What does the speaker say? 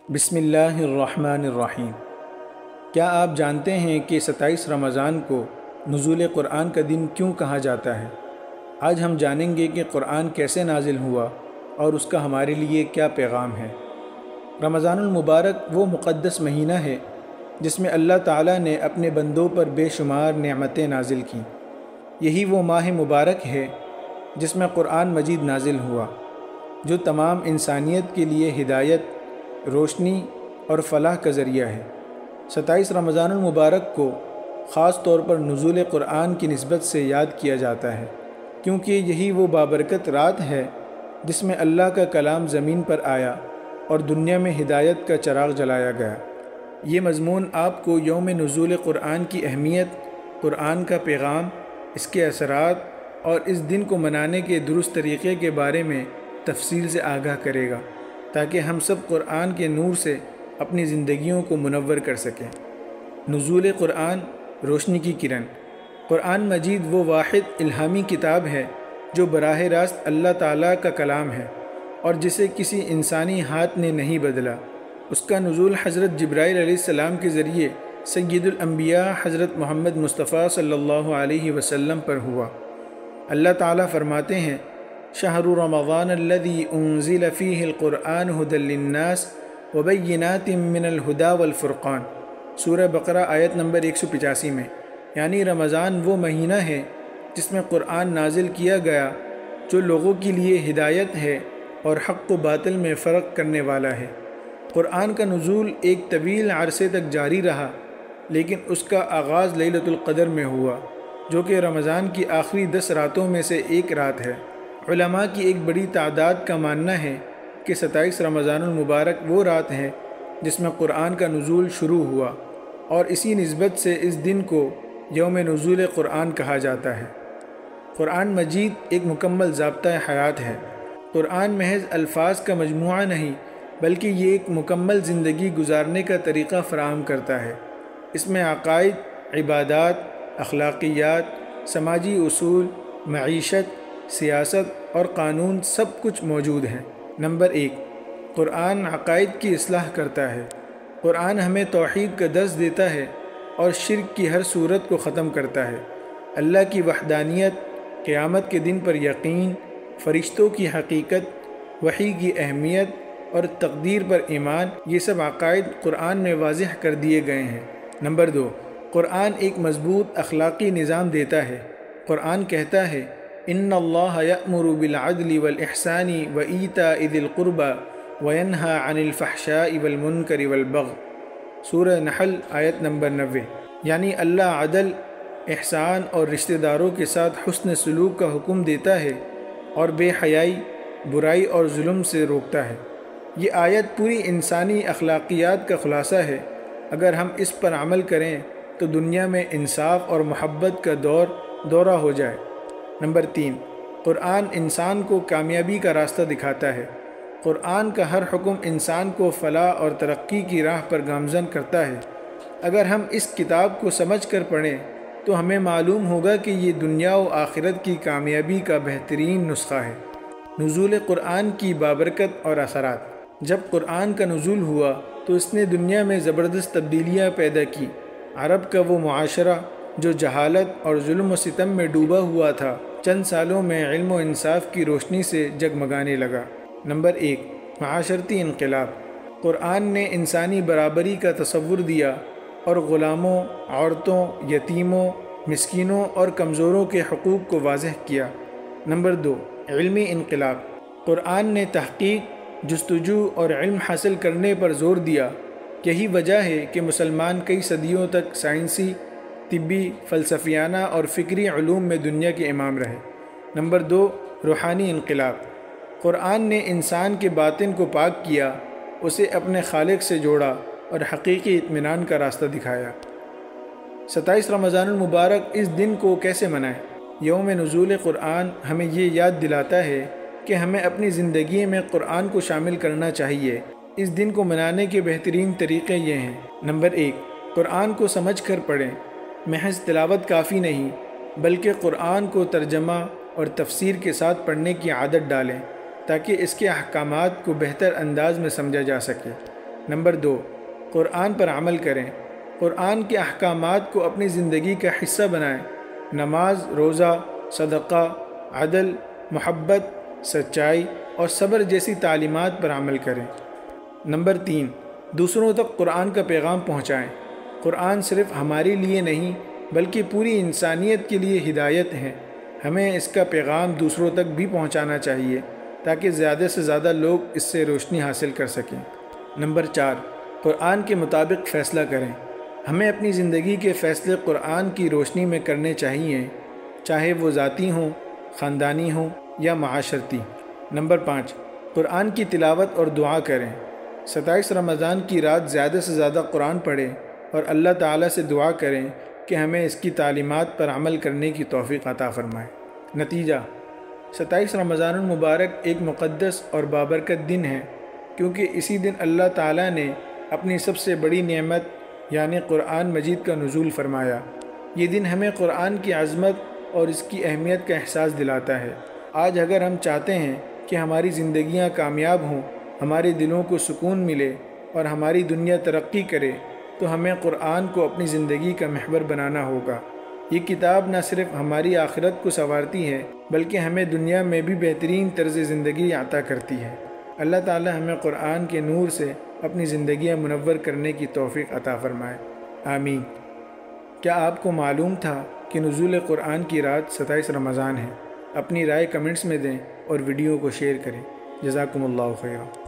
بسم اللہ الرحمن الرحیم۔ کیا آپ جانتے ہیں کہ 27 رمضان کو نزول قرآن کا دن کیوں کہا جاتا ہے؟ آج ہم جانیں گے کہ قرآن کیسے نازل ہوا اور اس کا ہمارے لیے کیا پیغام ہے۔ رمضان المبارک وہ مقدس مہینہ ہے جس میں اللہ تعالیٰ نے اپنے بندوں پر بے شمار نعمتیں نازل کیں۔ یہی وہ ماہ مبارک ہے جس میں قرآن مجید نازل ہوا، جو تمام انسانیت کے لیے ہدایت، روشنی اور فلاح کا ذریعہ ہے۔ 27 رمضان المبارک کو خاص طور پر نزول قرآن کی نسبت سے یاد کیا جاتا ہے، کیونکہ یہی وہ بابرکت رات ہے جس میں اللہ کا کلام زمین پر آیا اور دنیا میں ہدایت کا چراغ جلایا گیا۔ یہ مضمون آپ کو یوم نزول قرآن کی اہمیت، قرآن کا پیغام، اس کے اثرات اور اس دن کو منانے کے درست طریقے کے بارے میں تفصیل سے آگاہ کرے گا، تاکہ ہم سب قرآن کے نور سے اپنی زندگیوں کو منور کر سکیں۔ نزول قرآن، روشنی کی کرن۔ قرآن مجید وہ واحد الہامی کتاب ہے جو براہ راست اللہ تعالیٰ کا کلام ہے اور جسے کسی انسانی ہاتھ نے نہیں بدلا۔ اس کا نزول حضرت جبرائیل علیہ السلام کے ذریعے سید الانبیاء حضرت محمد مصطفیٰ صلی اللہ علیہ وسلم پر ہوا۔ اللہ تعالیٰ فرماتے ہیں: شہر رمضان الذی انزل فیہ القرآن ھدی للناس وبینات من الہدی والفرقان، سورہ بقرہ آیت نمبر 185 میں، یعنی رمضان وہ مہینہ ہے جس میں قرآن نازل کیا گیا، جو لوگوں کے لیے ہدایت ہے اور حق و باطل میں فرق کرنے والا ہے۔ قرآن کا نزول ایک طویل عرصے تک جاری رہا، لیکن اس کا آغاز لیلۃ القدر میں ہوا، جو کہ رمضان کی آخری 10 راتوں میں سے ایک رات ہے۔ علماء کی ایک بڑی تعداد کا ماننا ہے کہ 27 رمضان المبارک وہ رات ہے جس میں قرآن کا نزول شروع ہوا، اور اسی نسبت سے اس دن کو یوم نزول قرآن کہا جاتا ہے۔ قرآن مجید ایک مکمل ضابطۂ حیات ہے۔ قرآن محض الفاظ کا مجموعہ نہیں، بلکہ یہ ایک مکمل زندگی گزارنے کا طریقہ فراہم کرتا ہے۔ اس میں عقائد، عبادات، اخلاقیات، سماجی اصول، معیشت، سیاست اور قانون سب کچھ موجود ہیں۔ نمبر 1، قرآن عقائد کی اصلاح کرتا ہے۔ قرآن ہمیں توحید کا درس دیتا ہے اور شرک کی ہر صورت کو ختم کرتا ہے۔ اللہ کی وحدانیت، قیامت کے دن پر یقین، فرشتوں کی حقیقت، وحی کی اہمیت اور تقدیر پر ایمان، یہ سب عقائد قرآن میں واضح کر دیے گئے ہیں۔ نمبر 2، قرآن ایک مضبوط اخلاقی نظام دیتا ہے۔ قرآن کہتا ہے: ان اللہ یأمر بالعدل والاحسان وایتاء ذی القربى وینہی عن الفحشاء والمنکر والبغی، سورہ نحل آیت نمبر 90، یعنی اللہ عدل، احسان اور رشتہ داروں کے ساتھ حسن سلوک کا حکم دیتا ہے اور بے حیائی، برائی اور ظلم سے روکتا ہے۔ یہ آیت پوری انسانی اخلاقیات کا خلاصہ ہے۔ اگر ہم اس پر عمل کریں تو دنیا میں انصاف اور محبت کا دورہ ہو جائے۔ نمبر 3، قرآن انسان کو کامیابی کا راستہ دکھاتا ہے۔ قرآن کا ہر حکم انسان کو فلاح اور ترقی کی راہ پر گامزن کرتا ہے۔ اگر ہم اس کتاب کو سمجھ کر پڑھیں تو ہمیں معلوم ہوگا کہ یہ دنیا و آخرت کی کامیابی کا بہترین نسخہ ہے۔ نزول قرآن کی بابرکت اور اثرات۔ جب قرآن کا نزول ہوا تو اس نے دنیا میں زبردست تبدیلیاں پیدا کی۔ عرب کا وہ معاشرہ جو جہالت اور ظلم و ستم میں ڈوبا ہوا تھا، چند سالوں میں علم و انصاف کی روشنی سے جگمگانے لگا۔ نمبر 1، معاشرتی انقلاب۔ قرآن نے انسانی برابری کا تصور دیا اور غلاموں، عورتوں، یتیموں، مسکینوں اور کمزوروں کے حقوق کو واضح کیا۔ نمبر 2، علمی انقلاب۔ قرآن نے تحقیق، جستجو اور علم حاصل کرنے پر زور دیا۔ یہی وجہ ہے کہ مسلمان کئی صدیوں تک سائنسی، طبی، فلسفیانہ اور فکری علوم میں دنیا کے امام رہے۔ نمبر 2، روحانی انقلاب۔ قرآن نے انسان کے باطن کو پاک کیا، اسے اپنے خالق سے جوڑا اور حقیقی اطمینان کا راستہ دکھایا۔ 27 رمضان المبارک اس دن کو کیسے منائیں؟ یوم نزول قرآن ہمیں یہ یاد دلاتا ہے کہ ہمیں اپنی زندگی میں قرآن کو شامل کرنا چاہیے۔ اس دن کو منانے کے بہترین طریقے یہ ہیں۔ نمبر 1، قرآن کو سمجھ کر پڑھیں۔ محض تلاوت کافی نہیں، بلکہ قرآن کو ترجمہ اور تفسیر کے ساتھ پڑھنے کی عادت ڈالیں، تاکہ اس کے احکامات کو بہتر انداز میں سمجھا جا سکے۔ نمبر 2، قرآن پر عمل کریں۔ قرآن کے احکامات کو اپنی زندگی کا حصہ بنائیں۔ نماز، روزہ، صدقہ، عدل، محبت، سچائی اور صبر جیسی تعلیمات پر عمل کریں۔ نمبر 3، دوسروں تک قرآن کا پیغام پہنچائیں۔ قرآن صرف ہمارے لیے نہیں بلکہ پوری انسانیت کے لیے ہدایت ہے۔ ہمیں اس کا پیغام دوسروں تک بھی پہنچانا چاہیے تاکہ زیادہ سے زیادہ لوگ اس سے روشنی حاصل کر سکیں۔ نمبر 4، قرآن کے مطابق فیصلہ کریں۔ ہمیں اپنی زندگی کے فیصلے قرآن کی روشنی میں کرنے چاہیے، چاہے وہ ذاتی ہوں، خاندانی ہوں یا معاشرتی۔ نمبر 5، قرآن کی تلاوت اور دعا کریں۔ 27 رمضان کی رات زیادہ سے زیادہ قرآن پڑھیں اور اللہ تعالیٰ سے دعا کریں کہ ہمیں اس کی تعلیمات پر عمل کرنے کی توفیق عطا فرمائے۔ نتیجہ، 27 رمضان المبارک ایک مقدس اور بابرکت دن ہے، کیونکہ اسی دن اللہ تعالیٰ نے اپنی سب سے بڑی نعمت یعنی قرآن مجید کا نزول فرمایا۔ یہ دن ہمیں قرآن کی عظمت اور اس کی اہمیت کا احساس دلاتا ہے۔ آج اگر ہم چاہتے ہیں کہ ہماری زندگیاں کامیاب ہوں، ہمارے دلوں کو سکون ملے اور ہماری دنیا ترقی کرے، تو ہمیں قرآن کو اپنی زندگی کا محور بنانا ہوگا۔ یہ کتاب نہ صرف ہماری آخرت کو سنوارتی ہے بلکہ ہمیں دنیا میں بھی بہترین طرز زندگی عطا کرتی ہے۔ اللہ تعالی ہمیں قرآن کے نور سے اپنی زندگیاں منور کرنے کی توفیق عطا فرمائے، آمین۔ کیا آپ کو معلوم تھا کہ نزول قرآن کی رات 27 رمضان ہے؟ اپنی رائے کمنٹس میں دیں اور ویڈیو کو شیئر کریں۔ جزاکم اللہ خیرا۔